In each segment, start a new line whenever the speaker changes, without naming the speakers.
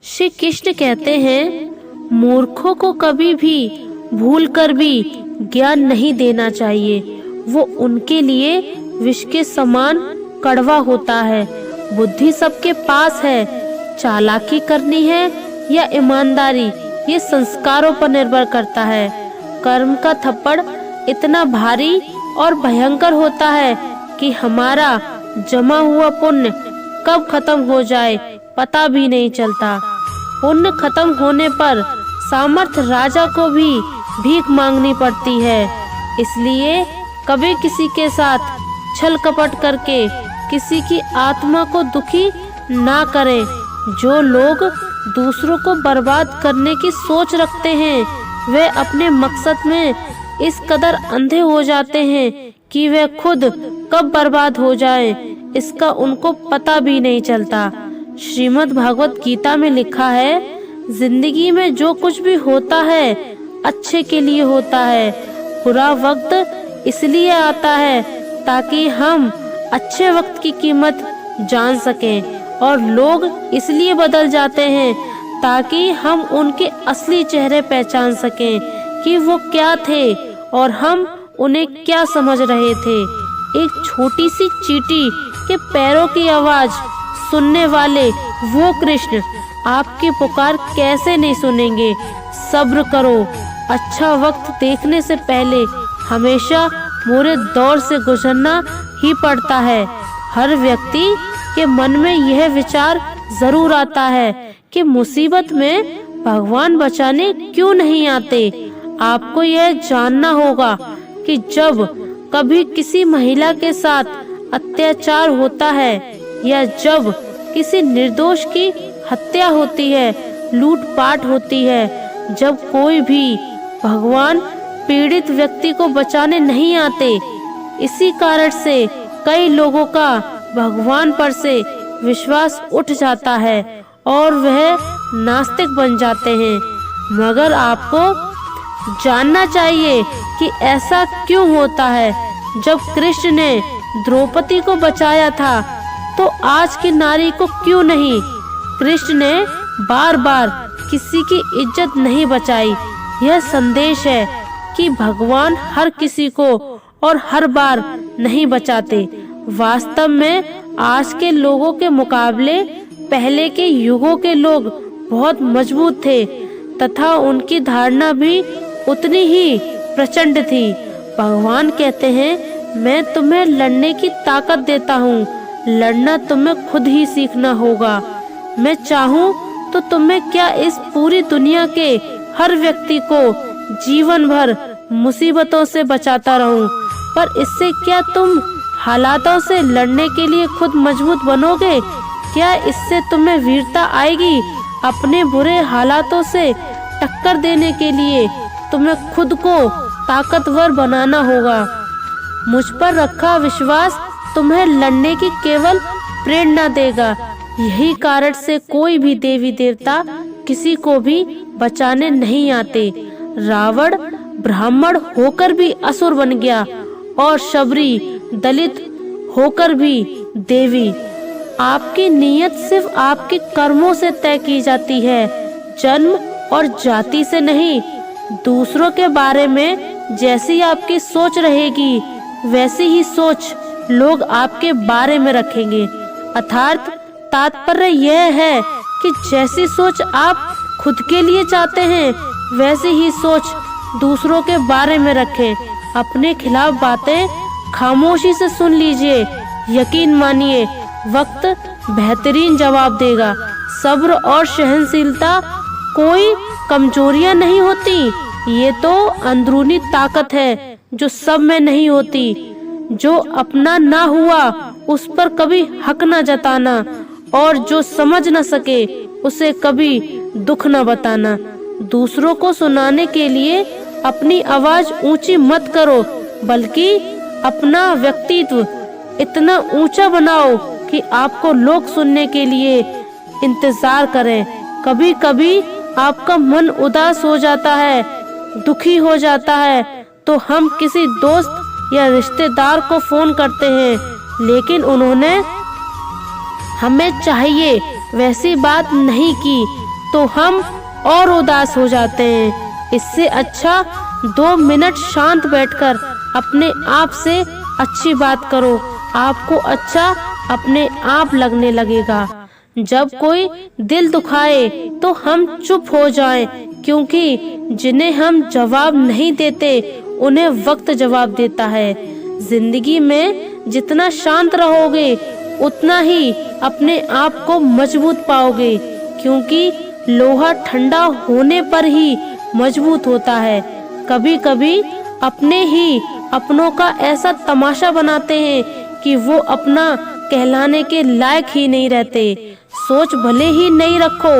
श्री कृष्ण कहते हैं, मूर्खों को कभी भी भूल कर भी ज्ञान नहीं देना चाहिए। वो उनके लिए विष के समान कड़वा होता है। बुद्धि सबके पास है, चालाकी करनी है या ईमानदारी, ये संस्कारों पर निर्भर करता है। कर्म का थप्पड़ इतना भारी और भयंकर होता है कि हमारा जमा हुआ पुण्य कब खत्म हो जाए पता भी नहीं चलता। पुण्य खत्म होने पर सामर्थ्य राजा को भी भीख मांगनी पड़ती है। इसलिए कभी किसी के साथ छल कपट करके किसी की आत्मा को दुखी ना करें। जो लोग दूसरों को बर्बाद करने की सोच रखते हैं, वे अपने मकसद में इस कदर अंधे हो जाते हैं कि वे खुद कब बर्बाद हो जाएं, इसका उनको पता भी नहीं चलता। श्रीमद् भागवत गीता में लिखा है, जिंदगी में जो कुछ भी होता है अच्छे के लिए होता है। बुरा वक्त इसलिए आता है ताकि हम अच्छे वक्त की कीमत जान सकें, और लोग इसलिए बदल जाते हैं ताकि हम उनके असली चेहरे पहचान सकें कि वो क्या थे और हम उन्हें क्या समझ रहे थे। एक छोटी सी चींटी के पैरों की आवाज सुनने वाले वो कृष्ण आपकी पुकार कैसे नहीं सुनेंगे। सब्र करो, अच्छा वक्त देखने से पहले हमेशा बुरे दौर से गुजरना ही पड़ता है। हर व्यक्ति के मन में यह विचार जरूर आता है कि मुसीबत में भगवान बचाने क्यों नहीं आते। आपको यह जानना होगा कि जब कभी किसी महिला के साथ अत्याचार होता है या जब किसी निर्दोष की हत्या होती है, लूटपाट होती है, जब कोई भी भगवान पीड़ित व्यक्ति को बचाने नहीं आते, इसी कारण से कई लोगों का भगवान पर से विश्वास उठ जाता है और वह नास्तिक बन जाते हैं। मगर आपको जानना चाहिए कि ऐसा क्यों होता है। जब कृष्ण ने द्रौपदी को बचाया था तो आज की नारी को क्यों नहीं। कृष्ण ने बार बार किसी की इज्जत नहीं बचाई। यह संदेश है कि भगवान हर किसी को और हर बार नहीं बचाते। वास्तव में आज के लोगों के मुकाबले पहले के युगों के लोग बहुत मजबूत थे तथा उनकी धारणा भी उतनी ही प्रचंड थी। भगवान कहते हैं, मैं तुम्हें लड़ने की ताकत देता हूँ, लड़ना तुम्हें खुद ही सीखना होगा। मैं चाहूँ तो तुम्हें क्या इस पूरी दुनिया के हर व्यक्ति को जीवन भर मुसीबतों से बचाता रहूं, पर इससे क्या तुम हालातों से लड़ने के लिए खुद मजबूत बनोगे? क्या इससे तुम्हें वीरता आएगी? अपने बुरे हालातों से टक्कर देने के लिए तुम्हें खुद को ताकतवर बनाना होगा। मुझ पर रखा विश्वास तुम्हें लड़ने की केवल प्रेरणा देगा। यही कारण से कोई भी देवी देवता किसी को भी बचाने नहीं आते। रावण ब्राह्मण होकर भी असुर बन गया और शबरी दलित होकर भी देवी। आपकी नीयत सिर्फ आपके कर्मों से तय की जाती है, जन्म और जाति से नहीं। दूसरों के बारे में जैसी आपकी सोच रहेगी वैसी ही सोच लोग आपके बारे में रखेंगे। अर्थात तात्पर्य यह है कि जैसी सोच आप खुद के लिए चाहते हैं वैसी ही सोच दूसरों के बारे में रखें। अपने खिलाफ बातें खामोशी से सुन लीजिए। यकीन मानिए, वक्त बेहतरीन जवाब देगा। सब्र और सहनशीलता कोई कमजोरियां नहीं होती, ये तो अंदरूनी ताकत है जो सब में नहीं होती। जो अपना ना हुआ उस पर कभी हक न जताना, और जो समझ न सके उसे कभी दुख न बताना। दूसरों को सुनाने के लिए अपनी आवाज ऊंची मत करो, बल्कि अपना व्यक्तित्व इतना ऊंचा बनाओ कि आपको लोग सुनने के लिए इंतजार करें। कभी कभी आपका मन उदास हो जाता है, दुखी हो जाता है, तो हम किसी दोस्त या रिश्तेदार को फोन करते हैं, लेकिन उन्होंने हमें चाहिए वैसी बात नहीं की। तो हम और उदास हो जाते हैं। इससे अच्छा 2 मिनट शांत बैठकर अपने आप से अच्छी बात करो, आपको अच्छा अपने आप लगने लगेगा। जब कोई दिल दुखाए तो हम चुप हो जाएं, क्योंकि जिन्हें हम जवाब नहीं देते उन्हें वक्त जवाब देता है। जिंदगी में जितना शांत रहोगे उतना ही अपने आप को मजबूत पाओगे, क्योंकि लोहा ठंडा होने पर ही मजबूत होता है। कभी कभी अपने ही अपनों का ऐसा तमाशा बनाते हैं कि वो अपना कहलाने के लायक ही नहीं रहते। सोच भले ही नहीं रखो,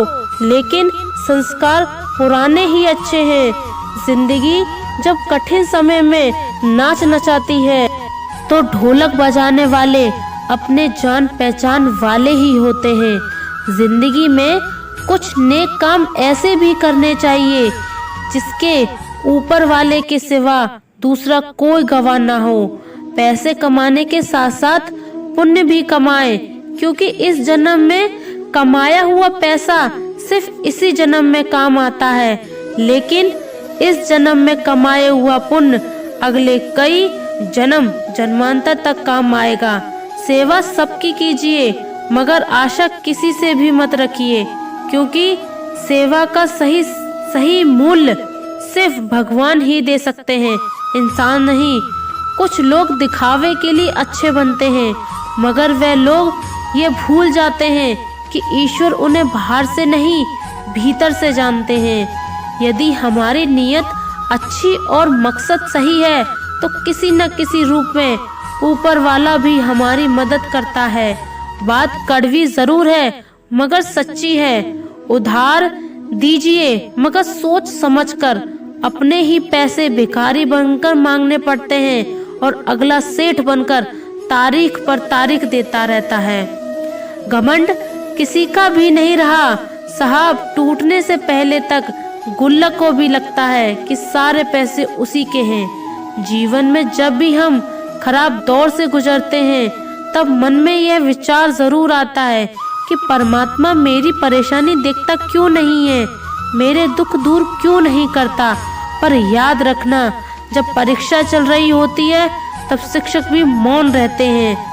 लेकिन संस्कार पुराने ही अच्छे हैं। जिंदगी जब कठिन समय में नाच नचाती है तो ढोलक बजाने वाले अपने जान पहचान वाले ही होते हैं। जिंदगी में कुछ नेक काम ऐसे भी करने चाहिए जिसके ऊपर वाले के सिवा दूसरा कोई गवाह ना हो। पैसे कमाने के साथ साथ पुण्य भी कमाएं, क्योंकि इस जन्म में कमाया हुआ पैसा सिर्फ इसी जन्म में काम आता है, लेकिन इस जन्म में कमाया हुआ पुण्य अगले कई जन्मांतर तक काम आएगा। सेवा सबकी कीजिए, मगर आशा किसी से भी मत रखिए, क्योंकि सेवा का सही मूल्य सिर्फ भगवान ही दे सकते हैं, इंसान नहीं। कुछ लोग दिखावे के लिए अच्छे बनते हैं, मगर वे लोग ये भूल जाते हैं कि ईश्वर उन्हें बाहर से नहीं भीतर से जानते हैं। यदि हमारी नियत अच्छी और मकसद सही है तो किसी न किसी रूप में ऊपर वाला भी हमारी मदद करता है। बात कड़वी जरूर है मगर सच्ची है। उधार दीजिए मगर सोच समझकर। अपने ही पैसे भिखारी बनकर मांगने पड़ते हैं और अगला सेठ बनकर तारीख पर तारीख देता रहता है। घमंड किसी का भी नहीं रहा साहब। टूटने से पहले तक गुल्लक को भी लगता है कि सारे पैसे उसी के हैं। जीवन में जब भी हम खराब दौर से गुजरते हैं तब मन में यह विचार जरूर आता है कि परमात्मा मेरी परेशानी देखता क्यों नहीं है, मेरे दुख दूर क्यों नहीं करता। पर याद रखना, जब परीक्षा चल रही होती है तब शिक्षक भी मौन रहते हैं।